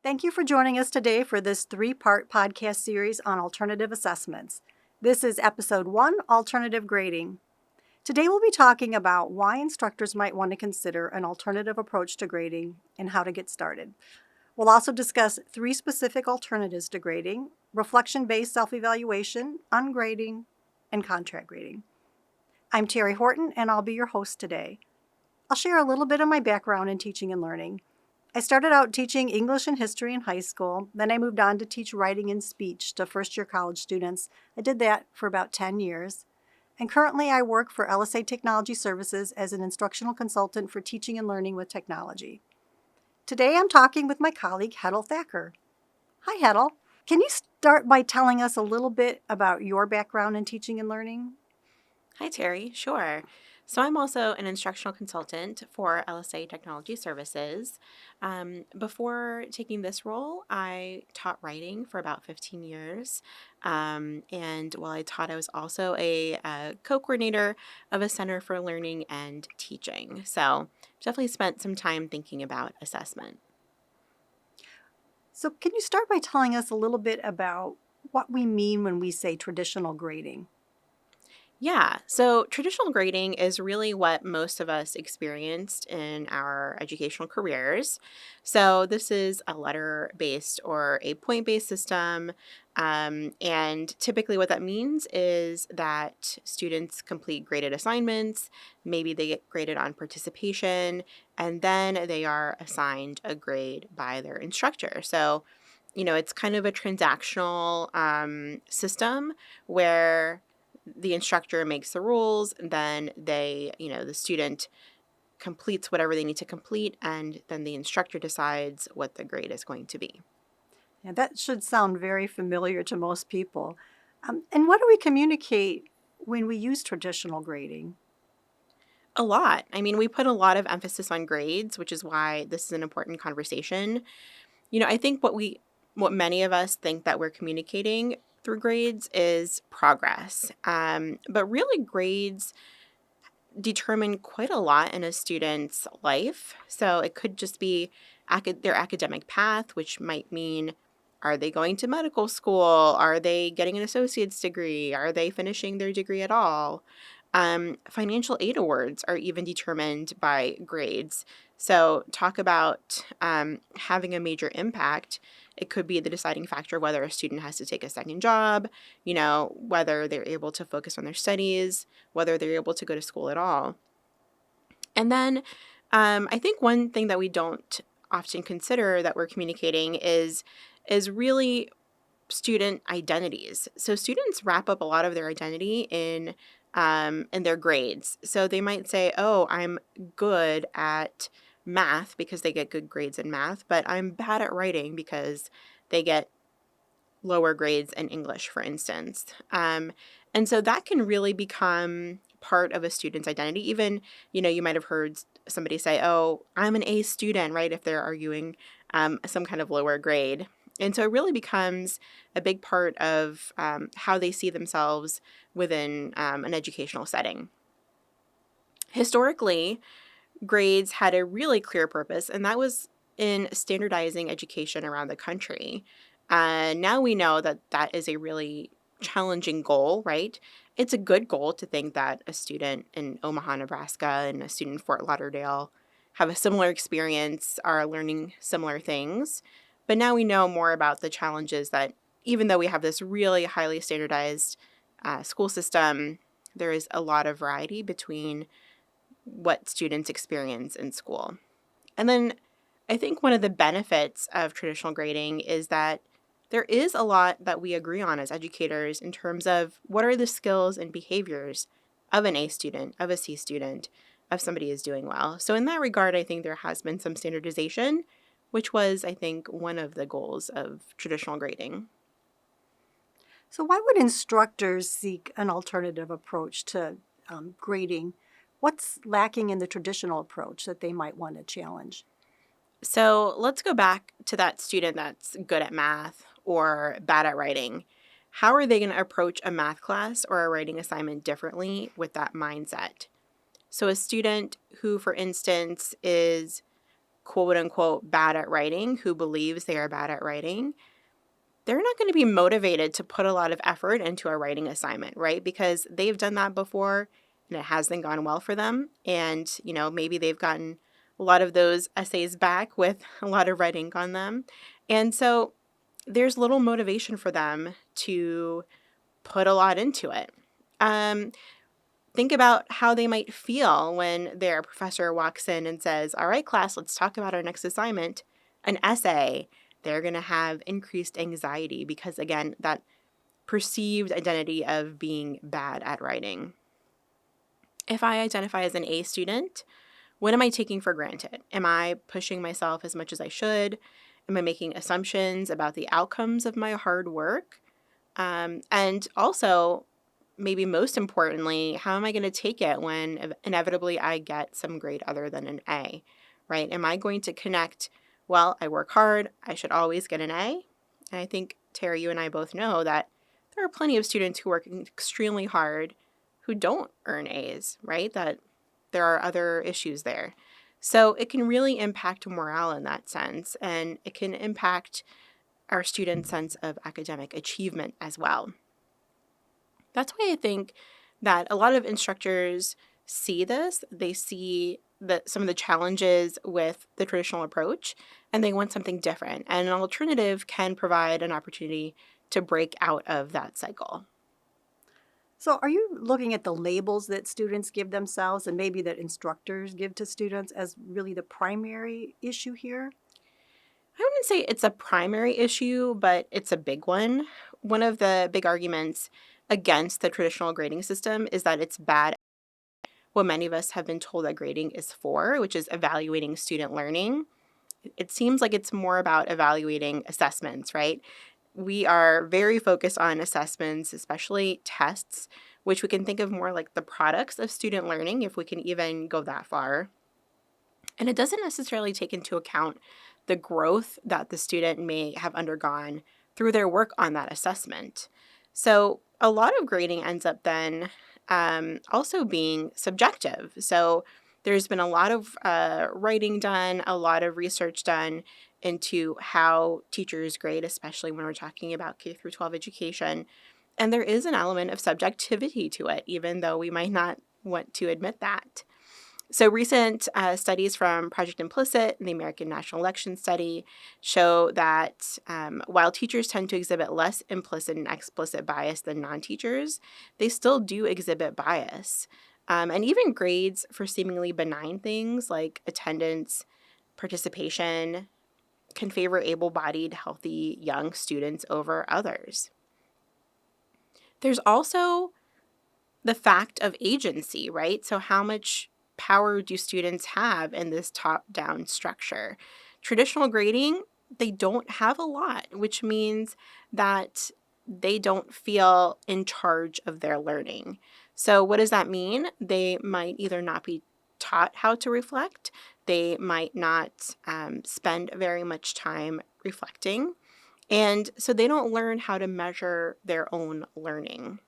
Thank you for joining us today for this three-part podcast series on alternative assessments. This is episode 1, Alternative Grading. Today we'll be talking about why instructors might want to consider an alternative approach to grading and how to get started. We'll also discuss 3 specific alternatives to grading: reflection-based self-evaluation, ungrading, and contract grading. I'm Terry Horton, and I'll be your host today. I'll share a little bit of my background in teaching and learning. I started out teaching English and history in high school. Then I moved on to teach writing and speech to first-year college students. I did that for about 10 years. And currently I work for LSA Technology Services as an instructional consultant for teaching and learning with technology. Today I'm talking with my colleague, Hedel Thacker. Hi, Hedel. Can you start by telling us a little bit about your background in teaching and learning? Hi, Terry. Sure. So I'm also an instructional consultant for LSA Technology Services. Before taking this role, I taught writing for about 15 years. And while I taught, I was also a co-coordinator of a Center for Learning and Teaching. So definitely spent some time thinking about assessment. So can you start by telling us a little bit about what we mean when we say traditional grading? Yeah, so traditional grading is really what most of us experienced in our educational careers. So this is a letter-based or a point-based system. And typically what that means is that students complete graded assignments, maybe they get graded on participation, and then they are assigned a grade by their instructor. So, it's kind of a transactional system where the instructor makes the rules, and then the student completes whatever they need to complete, and then the instructor decides what the grade is going to be. Yeah, that should sound very familiar to most people. And what do we communicate when we use traditional grading? A lot. I mean, we put a lot of emphasis on grades, which is why this is an important conversation. I think what many of us think that we're communicating through grades is progress. But really, grades determine quite a lot in a student's life. So it could just be their academic path, which might mean, are they going to medical school? Are they getting an associate's degree? Are they finishing their degree at all? Financial aid awards are even determined by grades. So talk about having a major impact. It could be the deciding factor whether a student has to take a second job, whether they're able to focus on their studies, whether they're able to go to school at all. And then I think one thing that we don't often consider that we're communicating is really student identities. So students wrap up a lot of their identity in their grades. So they might say, "Oh, I'm good at math," because they get good grades in math, but I'm bad at writing because they get lower grades in English, for instance. And so that can really become part of a student's identity. Even, you might have heard somebody say, "Oh, I'm an A student," right? If they're arguing some kind of lower grade. And so it really becomes a big part of how they see themselves within an educational setting. Historically, grades had a really clear purpose, and that was in standardizing education around the country. Now we know that that is a really challenging goal, right? It's a good goal to think that a student in Omaha, Nebraska, and a student in Fort Lauderdale have a similar experience, are learning similar things. But now we know more about the challenges that even though we have this really highly standardized school system, there is a lot of variety between what students experience in school. And then I think one of the benefits of traditional grading is that there is a lot that we agree on as educators in terms of what are the skills and behaviors of an A student, of a C student, of somebody who's doing well. So in that regard, I think there has been some standardization, which was, I think, one of the goals of traditional grading. So why would instructors seek an alternative approach to grading? What's lacking in the traditional approach that they might want to challenge? So let's go back to that student that's good at math or bad at writing. How are they going to approach a math class or a writing assignment differently with that mindset? So a student who, for instance, is quote unquote bad at writing, who believes they are bad at writing, they're not going to be motivated to put a lot of effort into a writing assignment, right? Because they've done that before and it hasn't gone well for them. And, maybe they've gotten a lot of those essays back with a lot of red ink on them. And so there's little motivation for them to put a lot into it. Think about how they might feel when their professor walks in and says, all right, class, let's talk about our next assignment, an essay. They're going to have increased anxiety because, again, that perceived identity of being bad at writing. If I identify as an A student, what am I taking for granted? Am I pushing myself as much as I should? Am I making assumptions about the outcomes of my hard work? And also, maybe most importantly, how am I going to take it when inevitably I get some grade other than an A, right? Am I going to connect, well, I work hard, I should always get an A? And I think, Terry, you and I both know that there are plenty of students who work extremely hard who don't earn A's, right? That there are other issues there. So it can really impact morale in that sense, and it can impact our students' sense of academic achievement as well. That's why I think that a lot of instructors see this. They see some of the challenges with the traditional approach, and they want something different. And an alternative can provide an opportunity to break out of that cycle. So, are you looking at the labels that students give themselves and maybe that instructors give to students as really the primary issue here? I wouldn't say it's a primary issue, but it's a big one. One of the big arguments against the traditional grading system is that it's bad. What many of us have been told that grading is for, which is evaluating student learning. It seems like it's more about evaluating assessments, right? We are very focused on assessments, especially tests, which we can think of more like the products of student learning, if we can even go that far. And it doesn't necessarily take into account the growth that the student may have undergone through their work on that assessment. So a lot of grading ends up then also being subjective. So there's been a lot of writing done, a lot of research done into how teachers grade, especially when we're talking about K through 12 education. And there is an element of subjectivity to it, even though we might not want to admit that. So recent studies from Project Implicit and the American National Election Study show that while teachers tend to exhibit less implicit and explicit bias than non-teachers, they still do exhibit bias. And even grades for seemingly benign things like attendance, participation, can favor able-bodied, healthy young students over others. There's also the fact of agency, right? So how much power do students have in this top-down structure? Traditional grading, they don't have a lot, which means that they don't feel in charge of their learning. So what does that mean? They might either not be taught how to reflect, they might not spend very much time reflecting, and so they don't learn how to measure their own learning.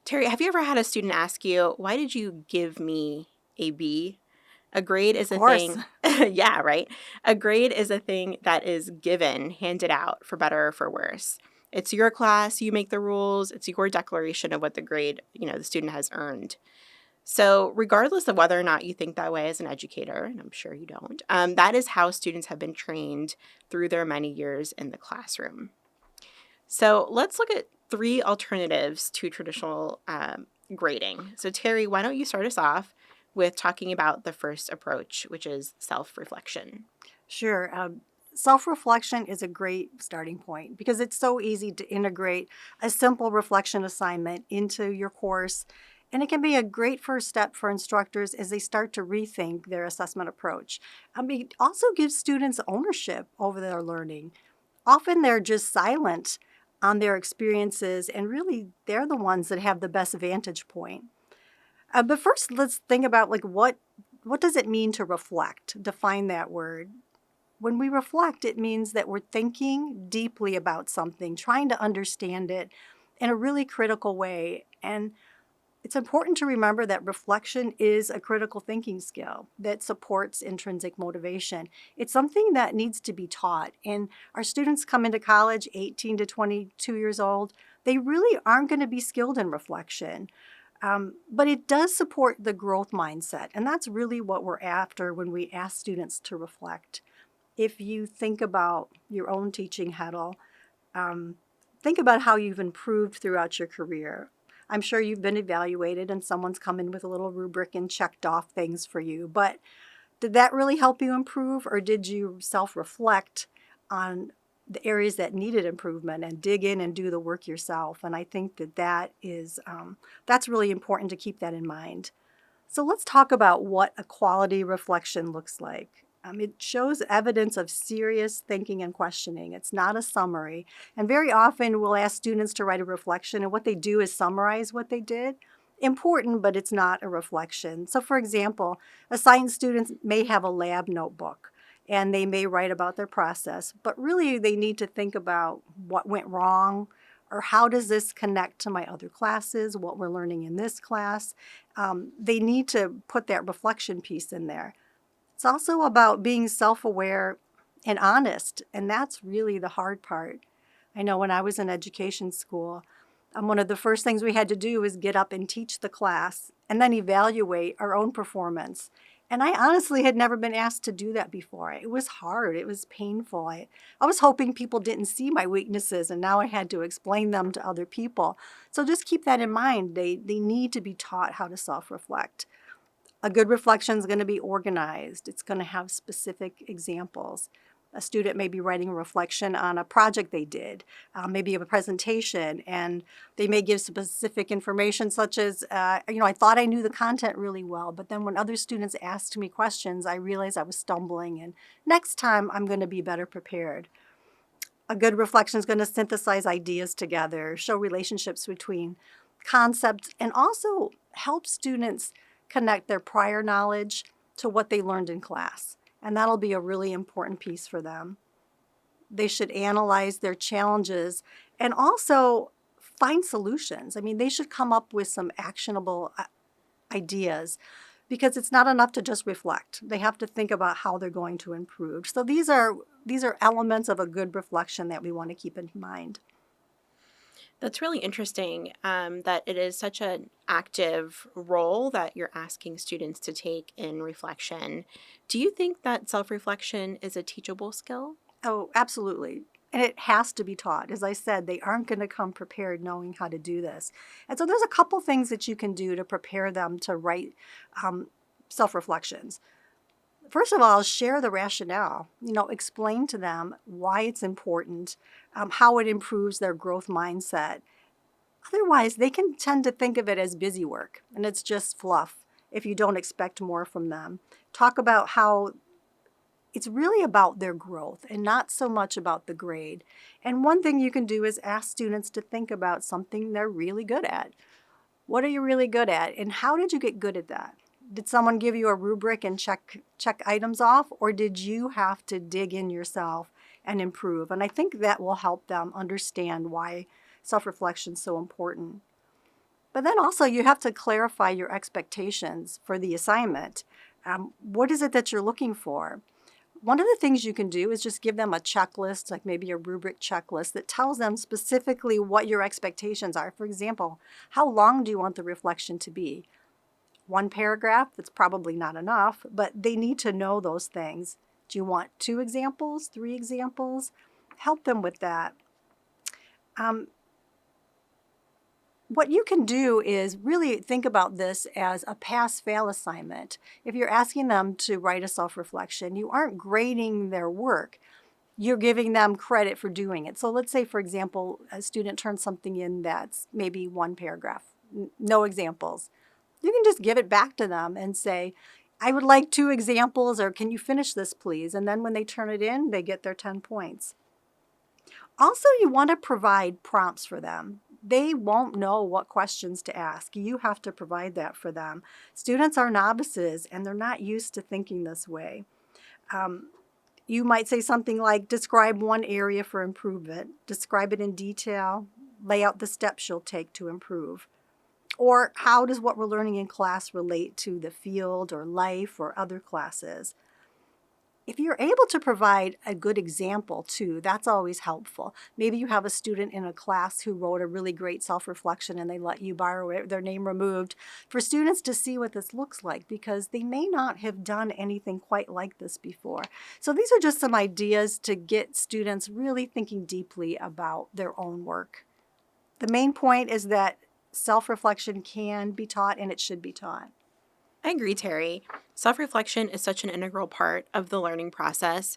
Terry, have you ever had a student ask you, why did you give me a B? A grade is Of a course. thing. Yeah, right. A grade is a thing that is given, handed out for better or for worse. It's your class, you make the rules, it's your declaration of what the grade, the student has earned. So regardless of whether or not you think that way as an educator, and I'm sure you don't, that is how students have been trained through their many years in the classroom. So let's look at 3 alternatives to traditional grading. So Terry, why don't you start us off with talking about the first approach, which is self-reflection. Sure. Self-reflection is a great starting point because it's so easy to integrate a simple reflection assignment into your course. And it can be a great first step for instructors as they start to rethink their assessment approach. It also gives students ownership over their learning. Often they're just silent on their experiences, and really they're the ones that have the best vantage point. But first, let's think about what does it mean to reflect? Define that word. When we reflect, it means that we're thinking deeply about something, trying to understand it in a really critical way. And It's important to remember that reflection is a critical thinking skill that supports intrinsic motivation. It's something that needs to be taught. And our students come into college 18 to 22 years old, they really aren't going to be skilled in reflection. But it does support the growth mindset. And that's really what we're after when we ask students to reflect. If you think about your own teaching, Heddle, um, think about how you've improved throughout your career. I'm sure you've been evaluated and someone's come in with a little rubric and checked off things for you. But did that really help you improve, or did you self-reflect on the areas that needed improvement and dig in and do the work yourself? And I think that's really important to keep that in mind. So let's talk about what a quality reflection looks like. It shows evidence of serious thinking and questioning. It's not a summary. And very often we'll ask students to write a reflection, and what they do is summarize what they did. Important, but it's not a reflection. So for example, a science student may have a lab notebook and they may write about their process, but really they need to think about what went wrong, or how does this connect to my other classes, what we're learning in this class. They need to put that reflection piece in there. It's also about being self-aware and honest, and that's really the hard part. I know when I was in education school, one of the first things we had to do was get up and teach the class and then evaluate our own performance. And I honestly had never been asked to do that before. It was hard. It was painful. I was hoping people didn't see my weaknesses, and now I had to explain them to other people. So just keep that in mind. They need to be taught how to self-reflect. A good reflection is going to be organized. It's going to have specific examples. A student may be writing a reflection on a project they did, maybe a presentation, and they may give specific information such as, I thought I knew the content really well, but then when other students asked me questions, I realized I was stumbling, and next time I'm going to be better prepared. A good reflection is going to synthesize ideas together, show relationships between concepts, and also help students connect their prior knowledge to what they learned in class. And that'll be a really important piece for them. They should analyze their challenges and also find solutions. I mean, they should come up with some actionable ideas, because it's not enough to just reflect. They have to think about how they're going to improve. So these are elements of a good reflection that we want to keep in mind. That's really interesting, that it is such an active role that you're asking students to take in reflection. Do you think that self-reflection is a teachable skill? Oh, absolutely. And it has to be taught. As I said, they aren't going to come prepared knowing how to do this. And so there's a couple things that you can do to prepare them to write self-reflections. First of all, share the rationale. Explain to them why it's important, how it improves their growth mindset. Otherwise, they can tend to think of it as busy work, and it's just fluff if you don't expect more from them. Talk about how it's really about their growth and not so much about the grade. And one thing you can do is ask students to think about something they're really good at. What are you really good at, and how did you get good at that? Did someone give you a rubric and check items off, or did you have to dig in yourself and improve? And I think that will help them understand why self-reflection is so important. But then also you have to clarify your expectations for the assignment. What is it that you're looking for? One of the things you can do is just give them a checklist, like maybe a rubric checklist that tells them specifically what your expectations are. For example, how long do you want the reflection to be? One paragraph? That's probably not enough, but they need to know those things. Do you want 2 examples, 3 examples? Help them with that. What you can do is really think about this as a pass-fail assignment. If you're asking them to write a self-reflection, you aren't grading their work. You're giving them credit for doing it. So let's say, for example, a student turns something in that's maybe 1 paragraph, no examples. You can just give it back to them and say, I would like 2 examples, or can you finish this, please? And then when they turn it in, they get their 10 points. Also, you want to provide prompts for them. They won't know what questions to ask. You have to provide that for them. Students are novices, and they're not used to thinking this way. You might say something like, describe one area for improvement, describe it in detail, lay out the steps you'll take to improve. Or how does what we're learning in class relate to the field or life or other classes? If you're able to provide a good example too, that's always helpful. Maybe you have a student in a class who wrote a really great self-reflection and they let you borrow it, their name removed, for students to see what this looks like, because they may not have done anything quite like this before. So these are just some ideas to get students really thinking deeply about their own work. The main point is that self-reflection can be taught and it should be taught. I agree, Terry. Self reflection is such an integral part of the learning process,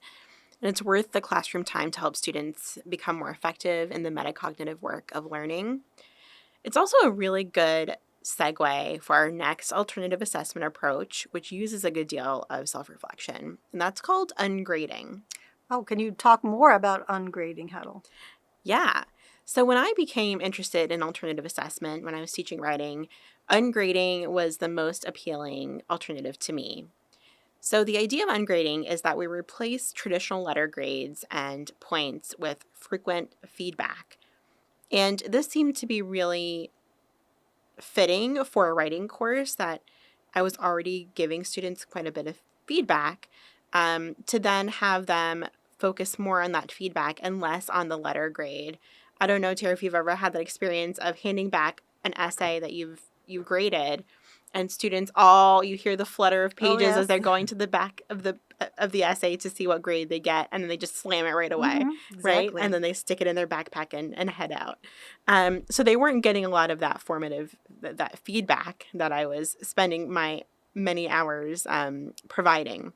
and it's worth the classroom time to help students become more effective in the metacognitive work of learning. It's also a really good segue for our next alternative assessment approach, which uses a good deal of self reflection, and that's called ungrading. Oh, can you talk more about ungrading, Huddle? Yeah. So when I became interested in alternative assessment when I was teaching writing, ungrading was the most appealing alternative to me. So the idea of ungrading is that we replace traditional letter grades and points with frequent feedback. And this seemed to be really fitting for a writing course that I was already giving students quite a bit of feedback, to then have them focus more on that feedback and less on the letter grade. I don't know, Tara, if you've ever had that experience of handing back an essay that you've graded, and students all you hear the flutter of Oh, pages as yes. they're going to the back of the essay to see what grade they get, and then they just slam it right away, right? Exactly. And then they stick it in their backpack and head out. So they weren't getting a lot of that formative that feedback that I was spending my many hours providing.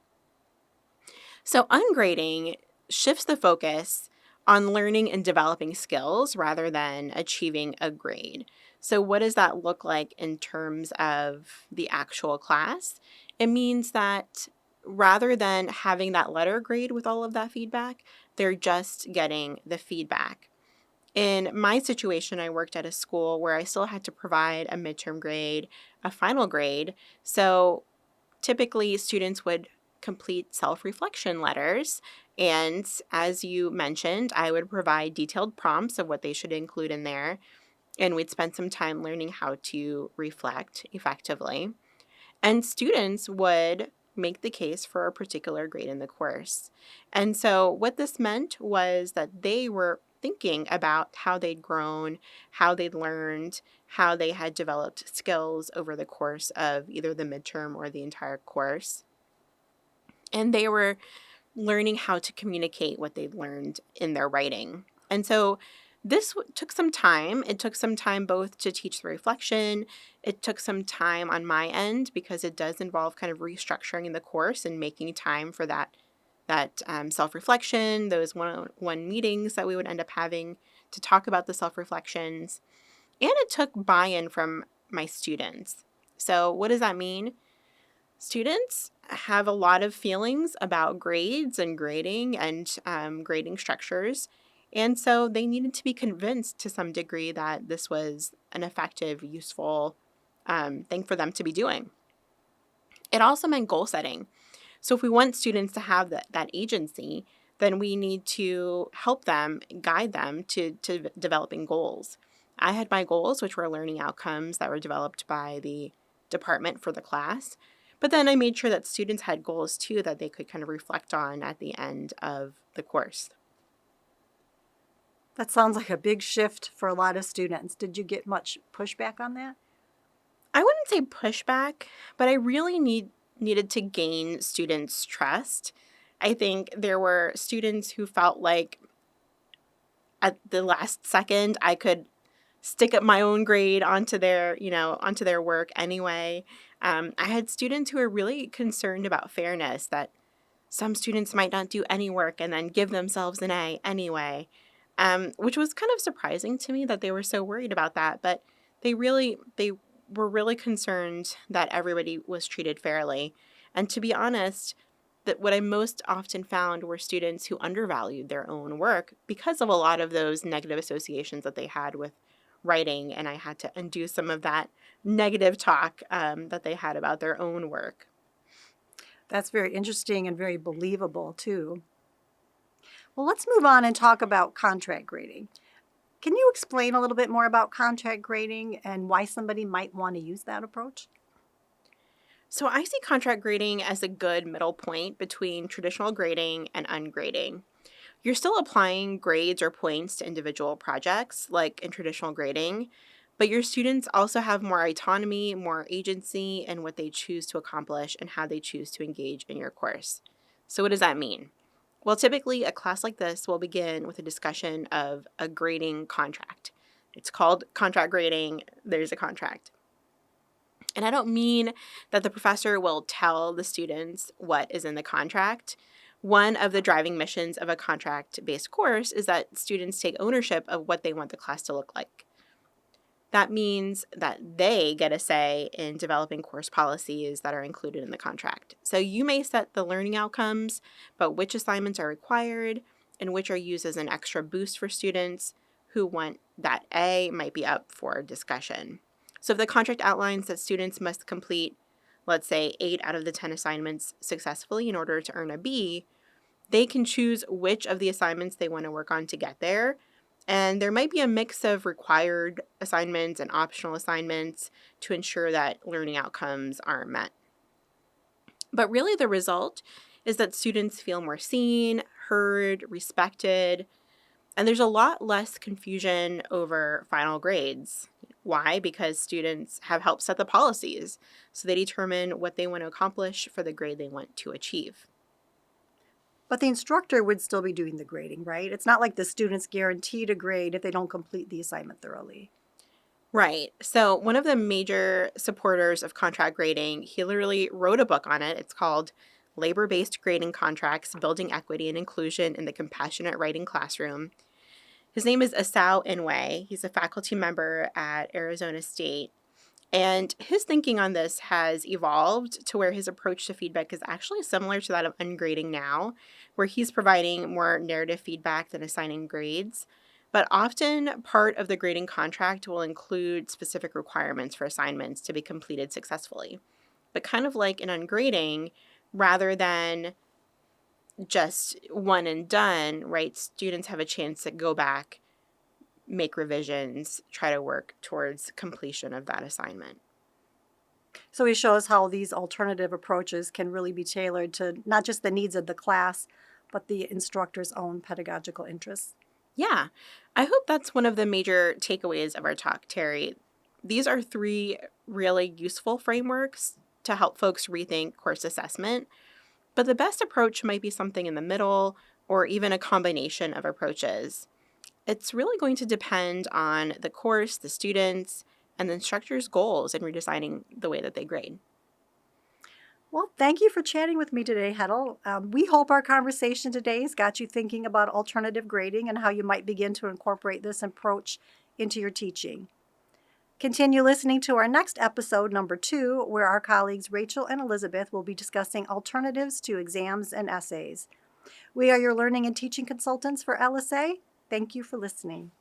So ungrading shifts the focus on learning and developing skills rather than achieving a grade. So what does that look like in terms of the actual class? It means that rather than having that letter grade with all of that feedback, they're just getting the feedback. In my situation, I worked at a school where I still had to provide a midterm grade, a final grade. So typically, students would complete self reflection letters. And as you mentioned, I would provide detailed prompts of what they should include in there. And we'd spend some time learning how to reflect effectively. And students would make the case for a particular grade in the course. And so, what this meant was that they were thinking about how they'd grown, how they'd learned, how they had developed skills over the course of either the midterm or the entire course. And they were learning how to communicate what they'd learned in their writing. And so this took some time. It took some time both to teach the reflection. It took some time on my end because it does involve kind of restructuring the course and making time for that self-reflection, those one-on-one meetings that we would end up having to talk about the self-reflections. And it took buy-in from my students. So what does that mean? Students have a lot of feelings about grades and grading and grading structures. And so they needed to be convinced to some degree that this was an effective, useful thing for them to be doing. It also meant goal setting. So if we want students to have that agency, then we need to help them, guide them to developing goals. I had my goals, which were learning outcomes that were developed by the department for the class. But then I made sure that students had goals too that they could kind of reflect on at the end of the course. That sounds like a big shift for a lot of students. Did you get much pushback on that? I wouldn't say pushback, but I really needed to gain students' trust. I think there were students who felt like at the last second I could stick up my own grade onto their work anyway. I had students who were really concerned about fairness, that some students might not do any work and then give themselves an A anyway, which was kind of surprising to me that they were so worried about that. But they were really concerned that everybody was treated fairly. And to be honest, that what I most often found were students who undervalued their own work because of a lot of those negative associations that they had with writing, and I had to undo some of that negative talk that they had about their own work. That's very interesting and very believable too. Well, let's move on and talk about contract grading. Can you explain a little bit more about contract grading and why somebody might want to use that approach? So I see contract grading as a good middle point between traditional grading and ungrading. You're still applying grades or points to individual projects, like in traditional grading, but your students also have more autonomy, more agency in what they choose to accomplish and how they choose to engage in your course. So, what does that mean? Well, typically, a class like this will begin with a discussion of a grading contract. It's called contract grading, there's a contract. And I don't mean that the professor will tell the students what is in the contract. One of the driving missions of a contract based course is that students take ownership of what they want the class to look like. That means that they get a say in developing course policies that are included in the contract. So you may set the learning outcomes, but which assignments are required and which are used as an extra boost for students who want that A might be up for discussion. So if the contract outlines that students must complete, let's say, 8 out of the 10 assignments successfully in order to earn a B, they can choose which of the assignments they want to work on to get there. And there might be a mix of required assignments and optional assignments to ensure that learning outcomes are met. But really, the result is that students feel more seen, heard, respected, and there's a lot less confusion over final grades. Why? Because students have helped set the policies, so they determine what they want to accomplish for the grade they want to achieve. But the instructor would still be doing the grading, right? It's not like the student's guaranteed a grade if they don't complete the assignment thoroughly. Right. So, one of the major supporters of contract grading, he literally wrote a book on it. It's called Labor Based Grading Contracts Building Equity and Inclusion in the Compassionate Writing Classroom. His name is Asao Inouye. He's a faculty member at Arizona State. And his thinking on this has evolved to where his approach to feedback is actually similar to that of ungrading now, where he's providing more narrative feedback than assigning grades. But often, part of the grading contract will include specific requirements for assignments to be completed successfully. But kind of like in ungrading, rather than just one and done, right? Students have a chance to go back, make revisions, try to work towards completion of that assignment. So he shows how these alternative approaches can really be tailored to not just the needs of the class, but the instructor's own pedagogical interests. Yeah, I hope that's one of the major takeaways of our talk, Terry. These are 3 really useful frameworks to help folks rethink course assessment, but the best approach might be something in the middle or even a combination of approaches. It's really going to depend on the course, the students, and the instructor's goals in redesigning the way that they grade. Well, thank you for chatting with me today, Hedel. We hope our conversation today has got you thinking about alternative grading and how you might begin to incorporate this approach into your teaching. Continue listening to our next episode, number 2, where our colleagues Rachel and Elizabeth will be discussing alternatives to exams and essays. We are your learning and teaching consultants for LSA. Thank you for listening.